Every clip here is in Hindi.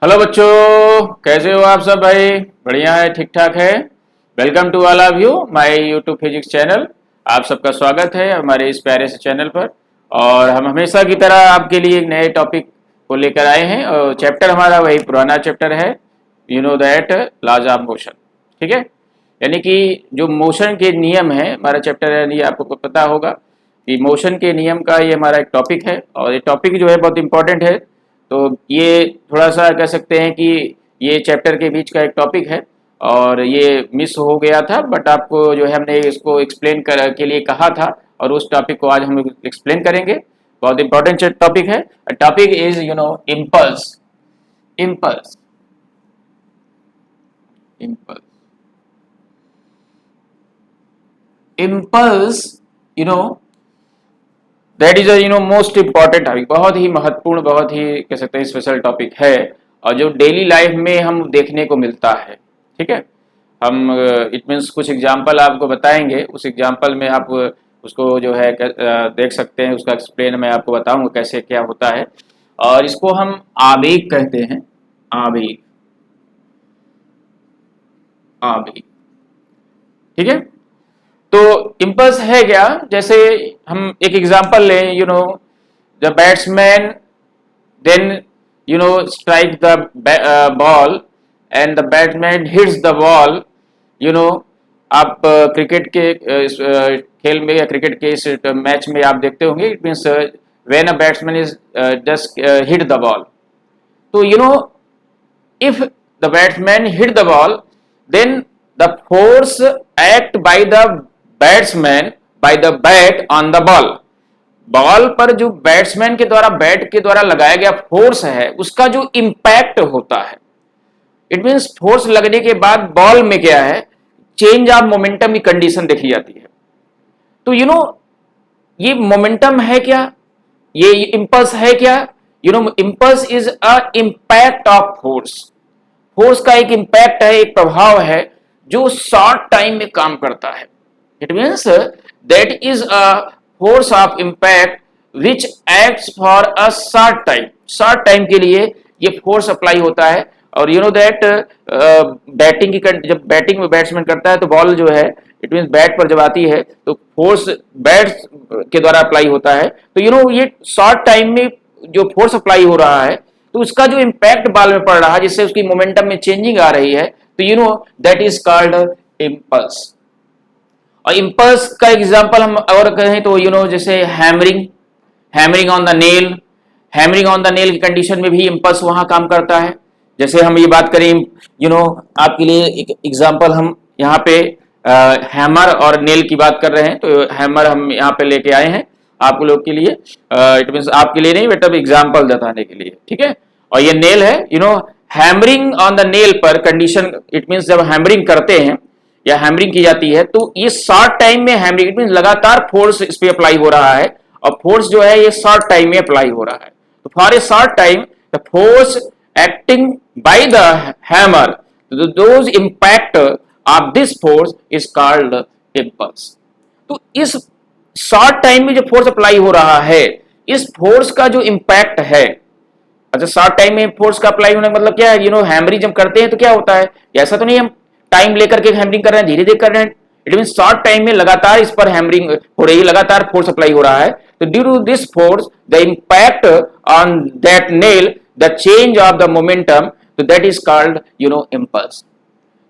हेलो बच्चों, कैसे हो आप सब भाई? बढ़िया है, ठीक ठाक है। Welcome to all of you my YouTube physics channel. आप सबका स्वागत है हमारे इस प्यारे से चैनल पर। और हम हमेशा की तरह आपके लिए एक नए टॉपिक को लेकर आए हैं और चैप्टर हमारा वही पुराना चैप्टर है, you know that laws of motion. ठीक है, यानी कि जो मोशन के नियम है हमारा चैप्टर, यानी आपको पता होगा कि मोशन के नियम का ये हमारा एक टॉपिक है और ये टॉपिक जो है बहुत इंपॉर्टेंट है। तो ये थोड़ा सा कह सकते हैं कि ये चैप्टर के बीच का एक टॉपिक है और ये मिस हो गया था, बट आपको जो है हमने इसको एक्सप्लेन कर के लिए कहा था और उस टॉपिक को आज हम एक्सप्लेन करेंगे। बहुत इंपॉर्टेंट टॉपिक है। Topic is impulse. Impulse impulse impulse you know that is most important topic. बहुत ही महत्वपूर्ण, बहुत ही कह सकते हैं स्पेशल टॉपिक है और जो डेली लाइफ में हम देखने को मिलता है। ठीक है, हम इट मीन्स कुछ एग्जाम्पल आपको बताएंगे, उस एग्जाम्पल में आप उसको जो है देख सकते हैं, उसका एक्सप्लेन मैं आपको बताऊंगा कैसे क्या होता है। और इसको हम आवेग कहते हैं। आवेग, आवेग। ठीक है, तो इम्पल्स है क्या? जैसे हम एक एग्जांपल लें, the batsman then strike the ball and the batsman hits the ball. You know आप क्रिकेट के इस खेल में या क्रिकेट के इस मैच में आप देखते होंगे, it means when a batsman is just hit the ball. तो if the batsman hit the ball, then the force act by the batsman by the bat on the ball। Ball पर जो बैट्समैन के द्वारा बैट के द्वारा लगाया गया फोर्स है उसका जो इंपैक्ट होता है, इट मीन्स फोर्स लगने के बाद बॉल में क्या है, चेंज ऑफ मोमेंटम की कंडीशन देखी जाती है। तो ये मोमेंटम है क्या, ये इंपल्स है क्या? Impulse is a impact of force. Force का एक इंपैक्ट है, एक प्रभाव है जो शॉर्ट टाइम में काम करता है। It means that is a force of impact which acts for a short time. Short time के लिए ये फोर्स अप्लाई होता है। और दैट बैटिंग की जब बैटिंग में बैट्समैन करता है तो बॉल जो है, इट मीन बैट पर जब आती है तो फोर्स बैट के द्वारा अप्लाई होता है। तो ये शॉर्ट टाइम में जो फोर्स अप्लाई हो रहा है तो उसका जो इंपैक्ट बॉल में पड़ रहा है जिससे उसकी मोमेंटम में चेंजिंग आ रही है, तो दैट इज कॉल्ड इम्पल्स। और इम्पल्स का एग्जांपल हम और कहें तो जैसे hammering, hammering on the nail. Hammering on the nail की कंडीशन में भी इम्पल्स वहां काम करता है। जैसे हम ये बात करें, आपके लिए एक एग्जांपल हम यहाँ पे हैमर और नेल की बात कर रहे हैं, तो हैमर हम यहाँ पे लेके आए हैं आप लोग के लिए। इट मीन आपके लिए नहीं बेटा, एग्जाम्पल बताने के लिए। ठीक है, और ये नेल है। हैमरिंग ऑन द नेल पर कंडीशन, इट मीन जब हैमरिंग करते हैं या हैमरिंग की जाती है तो ये शॉर्ट टाइम में हैमरिंग, इट मीन लगातार फोर्स इस पे अप्लाई हो रहा है और फोर्स जो है ये शॉर्ट टाइम में अप्लाई हो रहा है। तो for a short time the force acting by the hammer, those impact of this force is called impulse. तो इस शॉर्ट टाइम में जो फोर्स अप्लाई हो रहा है, इस फोर्स का जो इंपैक्ट है, अच्छा शॉर्ट टाइम में फोर्स का अप्लाई होने का मतलब क्या है? हैमरिंग जब करते हैं तो क्या होता है, ऐसा तो नहीं हम टाइम लेकर के हैमरिंग कर रहे हैं, धीरे धीरे कर रहे हैं। इट मीन शॉर्ट टाइम में लगातार इस पर हैमरिंग हो रही है, लगातार फोर्स अप्लाई हो रहा है। तो due to this force the impact on that nail, the change of the momentum, तो दैट इज कॉल्ड इम्पल्स।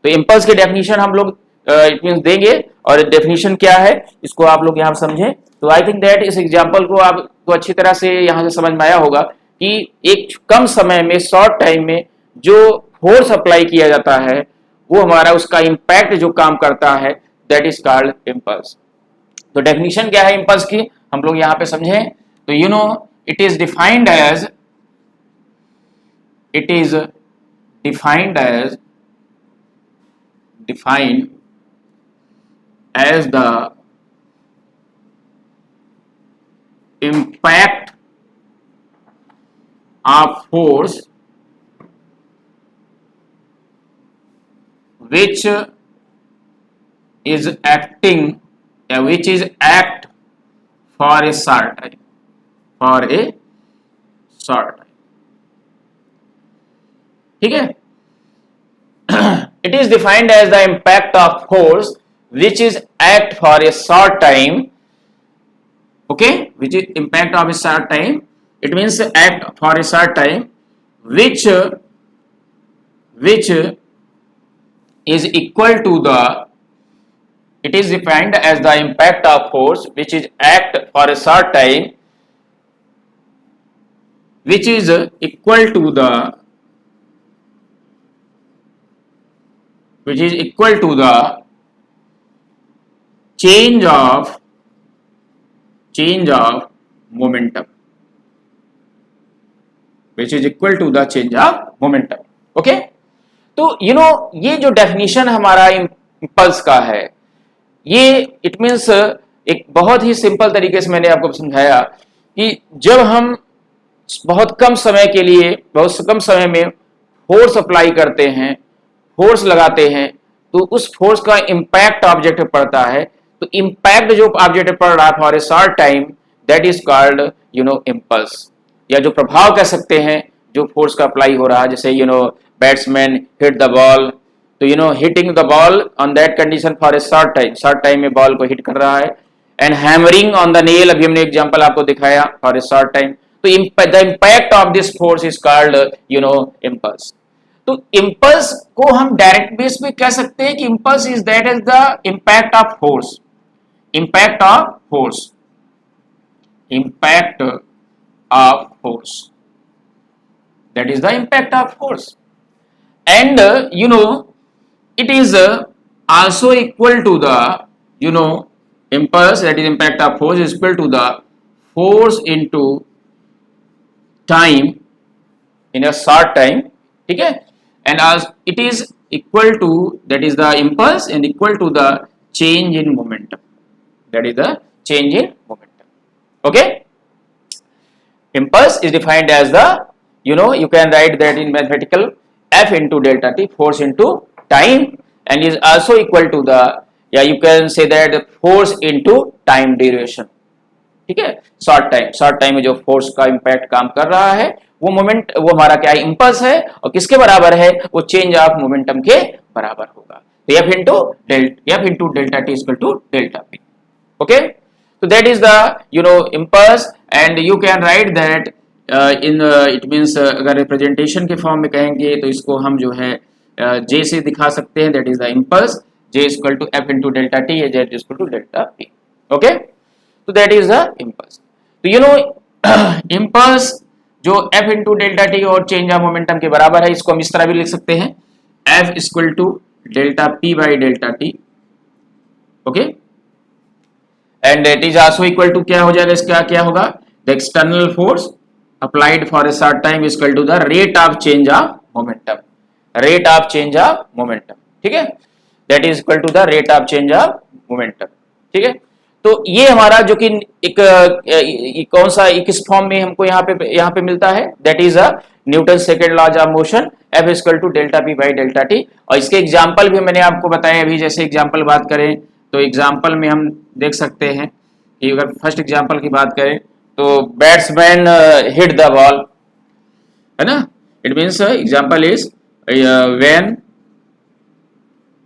तो इम्पल्स की डेफिनेशन हम लोग इट मीन देंगे, और डेफिनेशन क्या है इसको आप लोग यहाँ समझें। तो आई थिंक दैट इस एग्जांपल को आपको अच्छी तरह से यहाँ से समझ में आया होगा कि एक कम समय में शॉर्ट टाइम में जो फोर्स अप्लाई किया जाता है वो हमारा उसका इंपैक्ट जो काम करता है, दैट इज कॉल्ड इम्पल्स। तो डेफिनेशन क्या है इम्पल्स की, हम लोग यहाँ पे समझें। तो it is defined as, it is defined as defined as the impact of force which is acting, which is act for a short time, for a short time। ठीक है। It is defined as the impact of force which is act for a short time, okay, which is impact of a short time, it means act for a short time, which is equal to the, it is defined as the impact of force which is act for a short time, which is equal to the, which is equal to the change of momentum, which is equal to the change of momentum, okay। तो ये जो डेफिनेशन हमारा इम्पल्स का है, ये इट मीन्स एक बहुत ही सिंपल तरीके से मैंने आपको समझाया कि जब हम बहुत कम समय के लिए, बहुत कम समय में फोर्स अप्लाई करते हैं, फोर्स लगाते हैं, तो उस फोर्स का इम्पैक्ट ऑब्जेक्ट पर पड़ता है। तो इम्पैक्ट जो ऑब्जेक्ट पर पड़ रहा for a short time, that is called impulse, या जो प्रभाव कह सकते हैं जो फोर्स का अप्लाई हो रहा है। जैसे बैट्समैन हिट द बॉल, तो hitting the ball on that condition for a short time में बॉल को हिट कर रहा है, and hammering on the nail, अभी हमने एग्जांपल आपको दिखाया, फॉर ए शॉर्ट टाइम। तो the impact of this force is called impulse. तो इम्पल्स को हम डायरेक्ट बेस पे कह सकते हैं कि impulse is that is the impact of force, impact of force, impact of force, that is the impact of force, and it is also equal to the impulse, that is impact of force is equal to the force into time in a short time, ठीक है, and as it is equal to, that is the impulse and equal to the change in momentum, that is the change in momentum, okay। Impulse is defined as the, you can write that in mathematical, F into delta t, force into time, and is also equal to the, you can say that force into time duration, ठीक है। शॉर्ट टाइम में जो फोर्स का इम्पैक्ट काम कर रहा है वो मोमेंट, वो हमारा क्या है, इम्पल्स है, और किसके बराबर है, वो चेंज ऑफ मोमेंटम के बराबर होगा। तो F into delta t is equal to delta p, okay। So that is the impulse, and you can write that in it means अगर रिप्रेजेंटेशन के फॉर्म में कहेंगे तो इसको हम जो है J से दिखा सकते हैं, that is the impulse, J is equal to F into delta t, Z is equal to delta P, okay. तो दैट इज द इम्पल्स। तो इम्पल्स जो F इंटू डेल्टा टी और चेंज ऑफ मोमेंटम के बराबर है, इसको हम इस तरह भी लिख सकते हैं, F equal to delta P by delta t, okay, and it is also equal to क्या हो जाएगा, इसका क्या होगा, the external force applied for a short time is equal to the rate of change of momentum, rate of change of momentum, ठीक है, that is equal to the rate of change of momentum, ठीक है। तो ये हमारा जो कि एक कौन सा, किस फॉर्म में हमको यहाँ पे मिलता है, that is a Newton second laws of motion, F is equal to delta P by delta t. और इसके एग्जाम्पल भी मैंने आपको बताया अभी, जैसे एग्जाम्पल बात करें तो एग्जाम्पल में हम देख सकते हैं कि अगर फर्स्ट एग्जाम्पल की बात करें तो बैट्समैन हिट द बॉल, है ना, it means example is when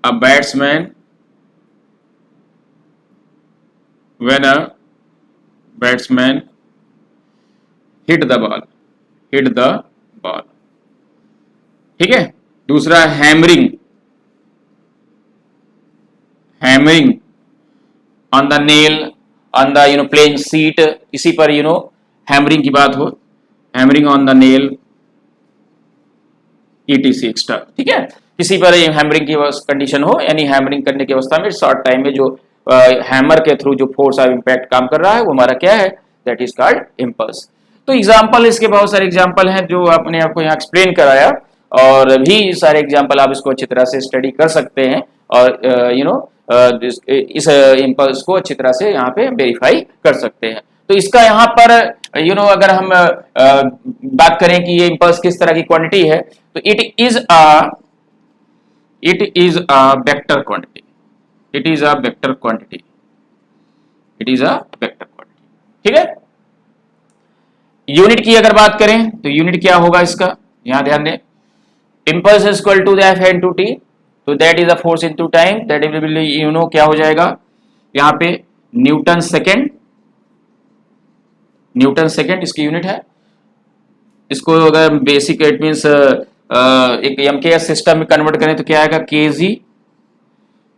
a batsman hit the ball, ठीक है। दूसरा hammering on the nail, on the playing seat, इसी पर हैमरिंग की बात हो, hammering on the nail ETC extra, ठीक है, किसी पर हैमरिंग की कंडीशन हो, यानी हैमरिंग करने की अवस्था में शॉर्ट टाइम में जो हैमर के थ्रू जो फोर्स ऑफ इंपैक्ट काम कर रहा है वो हमारा क्या है, दैट इज कॉल्ड इम्पल्स। तो एग्जाम्पल, इसके बहुत सारे एग्जाम्पल हैं जो आपने आपको यहाँ एक्सप्लेन कराया, और भी सारे एग्जाम्पल आप इसको अच्छी तरह से स्टडी कर सकते हैं, और इस इम्पल्स को अच्छी तरह से यहाँ पे वेरीफाई कर सकते हैं। तो इसका यहाँ पर अगर हम बात करें कि ये इम्पल्स किस तरह की क्वांटिटी है, तो it is a vector quantity, ठीक है। यूनिट की अगर बात करें तो यूनिट क्या होगा इसका, यहां ध्यान दें, impulse is equal to the F into T, तो that is a force into time, that will you know क्या हो जाएगा यहाँ पे न्यूटन सेकेंड, न्यूटन सेकेंड इसकी यूनिट है। इसको अगर बेसिक इट मीन्स एक एमकेएस सिस्टम में कन्वर्ट करें तो क्या आएगा KG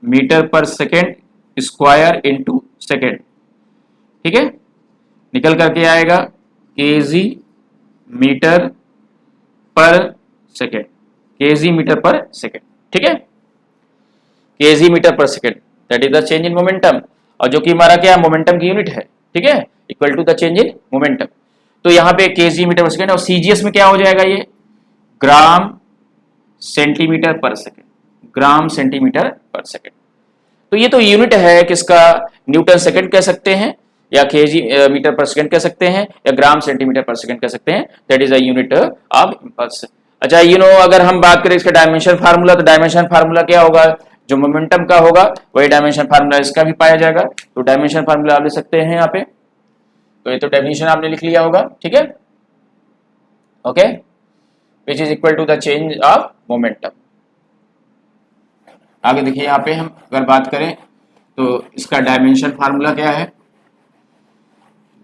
metre per second square into second, ठीक है, निकल करके आएगा KG metre per second, KG metre per second, ठीक है, KG metre per second, that is the change in momentum, और जो कि हमारा क्या मोमेंटम की यूनिट है, ठीक है, equal to the change in momentum. तो यहाँ पे केजी मीटर पर सेकेंड, और सीजीएस में क्या हो जाएगा ये gram centimetre per second, gram centimetre per second. तो ये तो यूनिट है किसका, न्यूटन सेकेंड कह सकते हैं या केजी मीटर पर सेकेंड कह सकते हैं या ग्राम सेंटीमीटर पर सेकेंड कह सकते हैं, that is a unit of impulse. अच्छा अगर हम बात करें इसका डायमेंशन फार्मूला, तो डायमेंशन फार्मूला क्या होगा, जो मोमेंटम का होगा वही डायमेंशन फार्मूला इसका भी पाया जाएगा। तो डायमेंशन फार्मूला आप लिख सकते हैं यहाँ पे, तो ये तो डेफिनेशन आपने लिख लिया होगा, ठीक है, okay, which is equal to the change of momentum. आगे देखिए यहाँ पे हम अगर बात करें तो इसका डायमेंशन फार्मूला क्या है,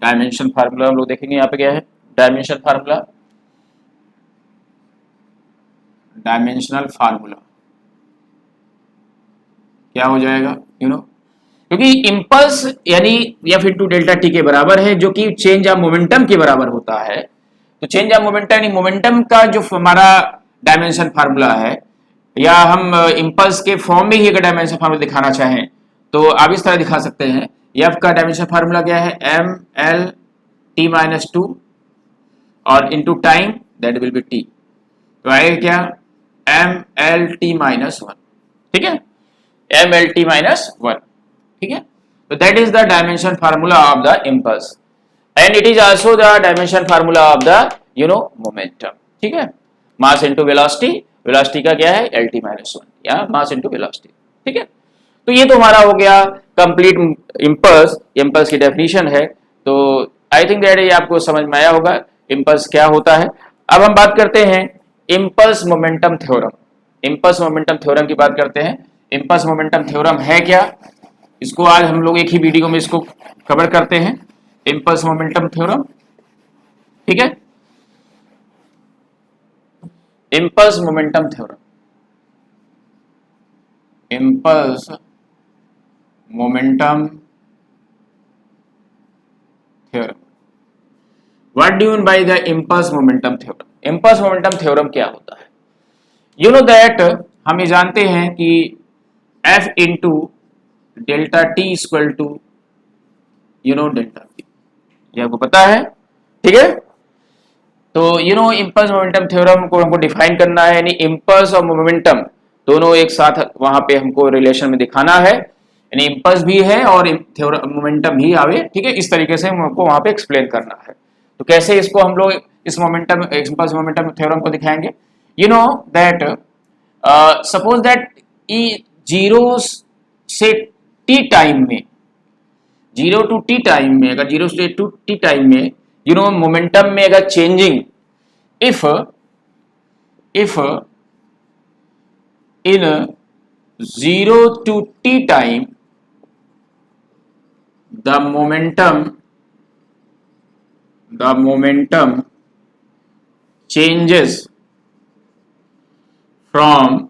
डायमेंशन फार्मूला हम लोग देखेंगे यहाँ पे क्या है डायमेंशन फार्मूला, डायमेंशनल फार्मूला क्या हो जाएगा क्योंकि इंपल्स यानी एफ इंटू डेल्टा टी के बराबर है, जो कि चेंज ऑफ मोमेंटम के बराबर होता है। तो चेंज ऑफ मोमेंटम यानी मोमेंटम का जो हमारा डायमेंशन फार्मूला है, या हम इंपल्स के फॉर्म में ही अगर डायमेंशन फार्मूला दिखाना चाहें तो आप इस तरह दिखा सकते हैं, एफ का डायमेंशन फार्मूला क्या है M L T minus two और into time that will be T, तो आएगा क्या M L T minus one, ठीक है, M L T minus one, ठीक है। तो that is the dimension formula of the impulse and it is also the dimension formula of the momentum, ठीक है, मास इनटू वेलोसिटी, वेलोसिटी का क्या है एल टी माइनस वन या मास इनटू वेलोसिटी, ठीक है। तो ये तो हमारा हो गया कंप्लीट इंपल्स, इंपल्स की डेफिनेशन है। तो आई थिंक दैट ये आपको समझ में आया होगा इंपल्स क्या होता है। अब हम बात करते हैं impulse momentum theorem, impulse momentum theorem की बात करते हैं। इंपल्स मोमेंटम थ्योरम है क्या, इसको आज हम लोग एक ही वीडियो में इसको कवर करते हैं, इंपल्स मोमेंटम थ्योरम, ठीक है, impulse momentum theorem, impulse momentum theorem. What do you mean by the impulse momentum theorem, impulse momentum theorem क्या होता है, यू नो दैट हम ये जानते हैं कि F into delta t equal to delta P, ये आपको पता है, ठीक है। तो इंपल्स मोमेंटम थ्योरम को हमको डिफाइन करना है, यानी इंपल्स और मोमेंटम दोनों एक साथ वहां पे हमको रिलेशन में दिखाना है, यानी इंपल्स भी है और मोमेंटम भी आवे, ठीक है, इस तरीके से हमको वहां पे एक्सप्लेन करना है। तो कैसे इसको हम लोग इस मोमेंटम इंपल्स मोमेंटम थ्योरम को दिखाएंगे, that suppose that e zero से टी टाइम में, जीरो टू टी टाइम में, अगर जीरो से टू टी टाइम में मोमेंटम में अगर changing if in zero to t time the momentum changes from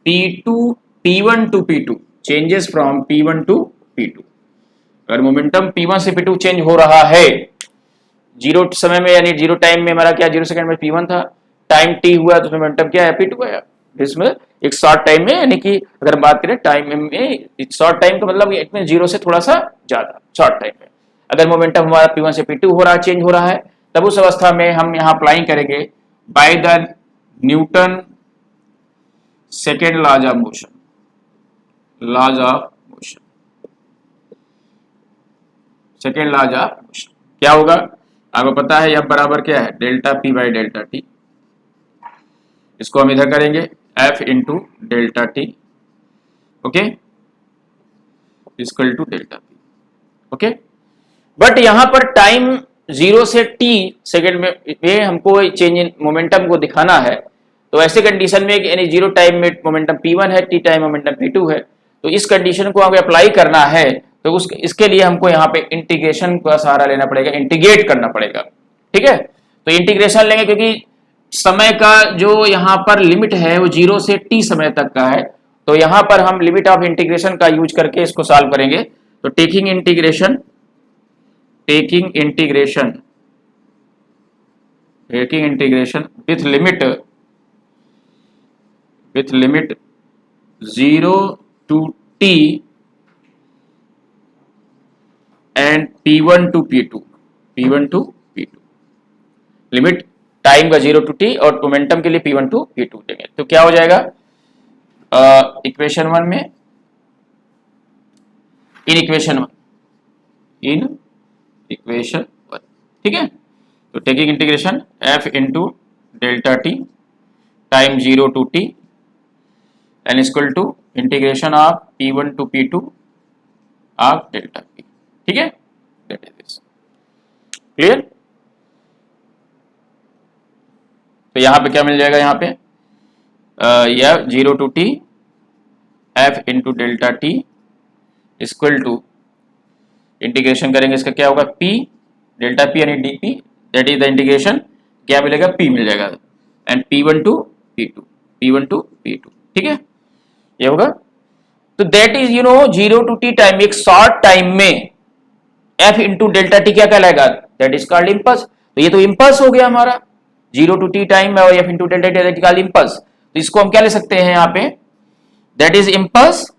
P2 P1 to P2, changes from P1 to P2। अगर मोमेंटम P1 से P2 चेंज हो रहा है जीरो समय में, यानी जीरो टाइम में हमारा क्या जीरो सेकंड में P1 था, टाइम T हुआ तो मोमेंटम क्या है P2 आया, इसमें एक शॉर्ट टाइम में, यानी कि अगर हम बात करें टाइम में शॉर्ट टाइम का मतलब इसमें जीरो से थोड़ा सा ज्यादा शॉर्ट टाइम में अगर मोमेंटम हमारा P1 से P2 हो रहा है, चेंज हो रहा है, तब उस अवस्था में हम यहाँ अप्लाई करेंगे by the Newton second laws of motion, laws of motion, second laws of motion क्या होगा आपको पता है, F बराबर क्या है delta P by delta t, इसको हम इधर करेंगे F into delta t, okay, equal to delta P, okay. But यहां पर टाइम 0 से t सेकेंड में हमको चेंज इन मोमेंटम को दिखाना है, तो ऐसे कंडीशन में यानी 0 टाइम में मोमेंटम p1 है, t टाइम मोमेंटम p2 है, तो इस कंडीशन को हमें अप्लाई करना है, तो इसके लिए हमको यहाँ पे इंटीग्रेशन का सहारा लेना पड़ेगा, इंटीग्रेट करना पड़ेगा। ठीक है, तो इंटीग्रेशन लेंगे क्योंकि समय का जो यहाँ पर लिमिट है वो 0 से t समय तक का है, तो यहाँ पर हम लिमिट ऑफ इंटीग्रेशन का यूज करके इसको सॉल्व करेंगे। तो taking integration with limit 0 to t and p1 to p2 limit time का 0 टू t और मोमेंटम के लिए p1 टू p2 देंगे, तो क्या हो जाएगा इक्वेशन 1 में, इन इक्वेशन 1, ठीक है। तो taking integration f into delta t time 0 to t and equal to integration of p1 to p2 of delta p, ठीक है, दैट इज दिस क्लियर। तो यहाँ पे क्या मिल जाएगा, यहाँ पे यह 0 to t f into delta t equal to integration करेंगे, इसका क्या होगा p डेल्टा p यानी dp, that is the integration, क्या मिलेगा p मिल जाएगा, एंड p1 टू p2, ठीक है, ये होगा। तो that is 0 to t time, एक शॉर्ट टाइम में f इंटू डेल्टा टी क्या कहलाएगा, दैट इज कॉल्ड इंपल्स। तो ये तो इंपल्स हो गया हमारा 0 टू t टाइम और f into delta t that is called impulse. तो इसको हम क्या ले सकते हैं यहाँ पे, that is impulse,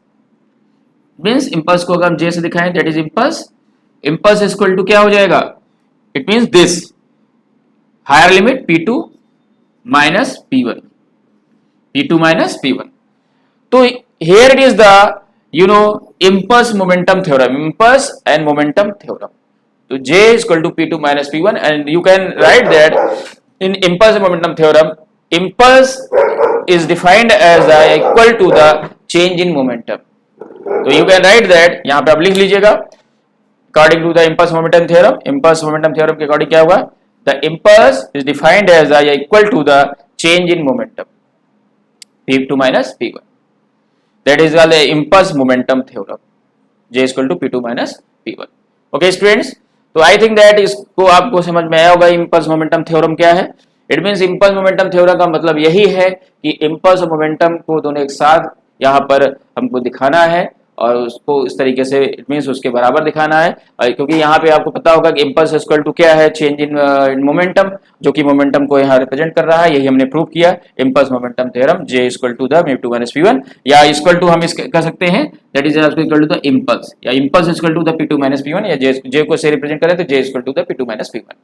means impulse को अगर हम j से दिखाएं that is impulse is equal to क्या हो जाएगा, it means this higher limit p2 minus p1, तो here it is the impulse momentum theorem, impulse and momentum theorem. So J is equal to P2 minus P1, and you can write that in impulse and momentum theorem, impulse is defined as equal to the change in momentum. तो you can write that, यहाँ पे आप लिख लीजिएगा, according to the impulse momentum theorem के according क्या होगा, the impulse is defined as equal to the change in momentum, P2 minus P1. That is called the impulse momentum theorem, J is equal to P2 minus P1. Okay students, तो I think that इसको आपको समझ में आया होगा impulse momentum theorem क्या है। It means impulse momentum theorem का मतलब यही है कि impulse और momentum को दोनों एक साथ यहाँ पर हमको दिखाना है और उसको इस तरीके से इट मीन्स उसके बराबर दिखाना है, क्योंकि यहाँ पे आपको पता होगा कि इम्पल्स इक्वल टू क्या है, चेंज इन मोमेंटम, जो कि मोमेंटम को यहाँ रिप्रेजेंट कर रहा है, यही हमने प्रूव किया impulse momentum theorem, J equal to the p2 minus p1, या इक्वल टू हम कह सकते हैं that is equal to the impulse, या impulse equal to the p2 minus p1, या J को से रिप्रेजेंट करें तो J equal to the p2 minus p1।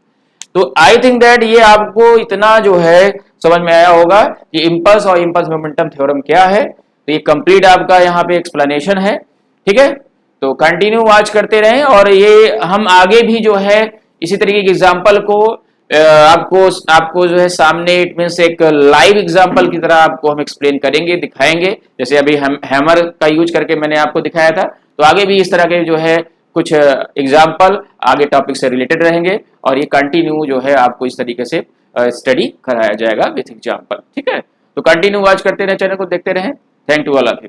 तो आई थिंक दैट ये आपको इतना जो है समझ में आया होगा कि इम्पल्स और इम्पल्स मोमेंटम थ्योरम क्या है। तो ये कंप्लीट आपका यहाँ पे एक्सप्लेनेशन है, ठीक है। तो कंटिन्यू वॉच करते रहें, और ये हम आगे भी जो है इसी तरीके के एग्जांपल को आपको जो है सामने इट मींस एक लाइव एग्जांपल की तरह आपको हम एक्सप्लेन करेंगे, दिखाएंगे, जैसे अभी हम हैमर का यूज करके मैंने आपको दिखाया था। तो आगे भी इस तरह के जो है कुछ एग्जाम्पल आगे टॉपिक से रिलेटेड रहेंगे, और ये कंटिन्यू जो है आपको इस तरीके से स्टडी कराया जाएगा विथ एग्जाम्पल, ठीक है। तो कंटिन्यू वॉच करते रहे, चैनल को देखते रहें। Thank you all of you.